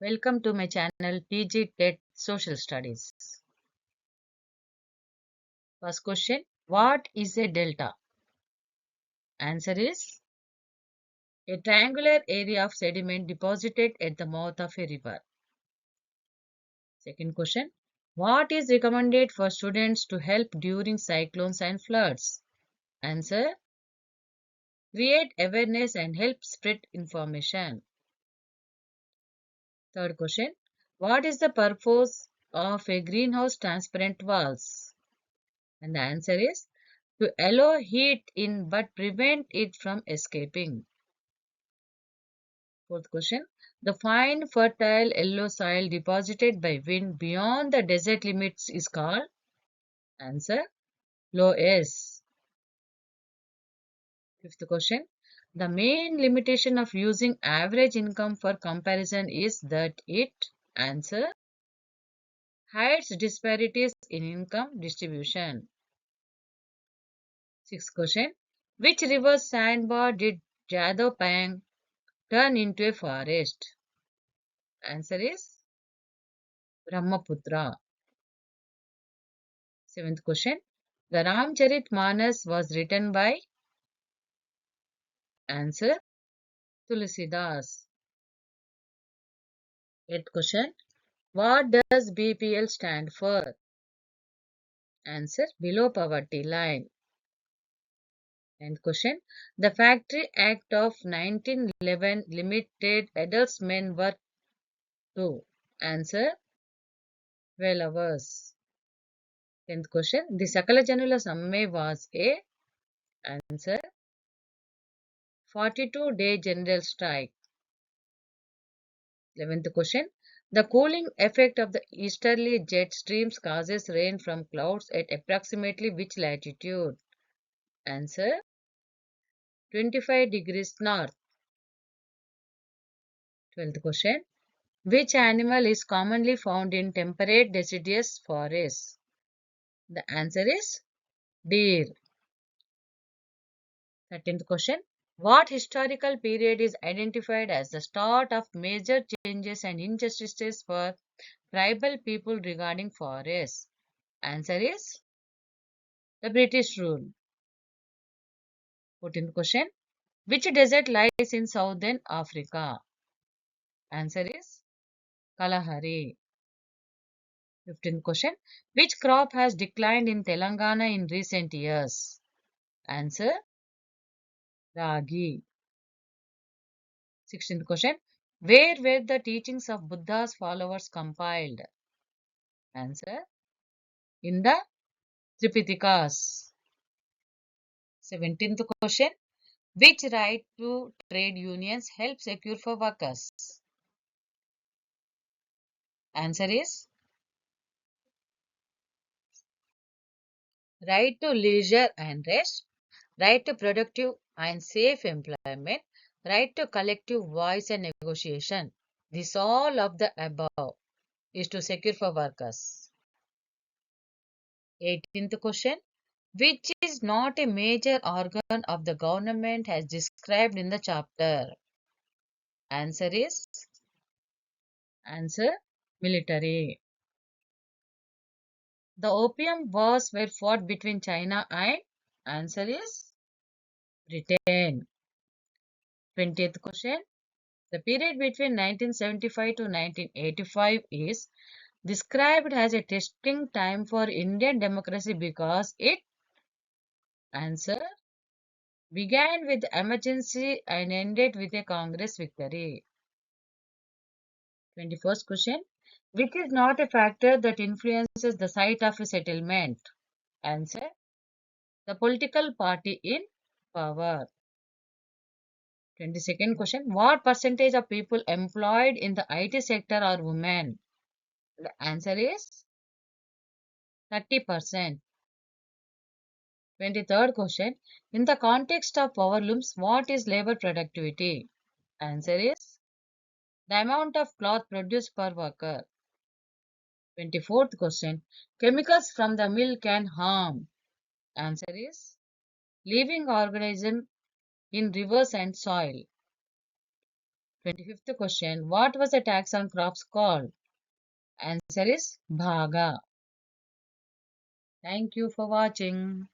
Welcome to my channel PG TED Social Studies. First question, what is a delta? Answer is a triangular area of sediment deposited at the mouth of a river. Second question, what is recommended for students to help during cyclones and floods? Answer, create awareness and help spread information. Third question, what is the purpose of a greenhouse transparent walls? And the answer is to allow heat in but prevent it from escaping. Fourth question. The fine fertile yellow soil deposited by wind beyond the desert limits is called? Answer. Loess. Fifth question. The main limitation of using average income for comparison is that it? Answer. Hides disparities in income distribution. Sixth question. Which river's sandbar did Jadhav Pang turn into a forest? Answer is Brahmaputra. Seventh question. The Ramcharit Manas was written by? Answer Tulsidas. Eighth question. What does BPL stand for? Answer below poverty line. Ninth question. The Factory Act of 1911 limited adults men work to? Answer 12 hours. 10th question. The Sakala Janula Samme was a? Answer 42-day general strike. 11th question. The cooling effect of the easterly jet streams causes rain from clouds at approximately which latitude? Answer 25 degrees north. 12th question. Which animal is commonly found in temperate deciduous forests? The answer is deer. 13th question. What historical period is identified as the start of major changes and injustices for tribal people regarding forests? Answer is the British rule. 14th question. Which desert lies in southern Africa? Answer is Kalahari. 15th question. Which crop has declined in Telangana in recent years? Answer Ragi. 16th question. Where were the teachings of Buddha's followers compiled? Answer in the Tripitakas. 17th question. Which right to trade unions help secure for workers? Answer is right to leisure and rest, right to productive and safe employment, right to collective voice and negotiation. This all of the above is to secure for workers. 18th question. Which is not a major organ of the government as described in the chapter? Answer is answer military. The opium wars were fought between China and? Answer is Britain. 20th question. The period between 1975 to 1985 is described as a testing time for Indian democracy because it? Answer began with emergency and ended with a Congress victory. 21st question. Which is not a factor that influences the site of a settlement? Answer the political party in power. 22nd question. What percentage of people employed in the IT sector are women? The answer is 30%. 23rd question. In the context of power looms, what is labor productivity? Answer is the amount of cloth produced per worker. 24th question. Chemicals from the mill can harm. Answer is living organism in rivers and soil. 25th question. What was the tax on crops called? Answer is Bhaga. Thank you for watching.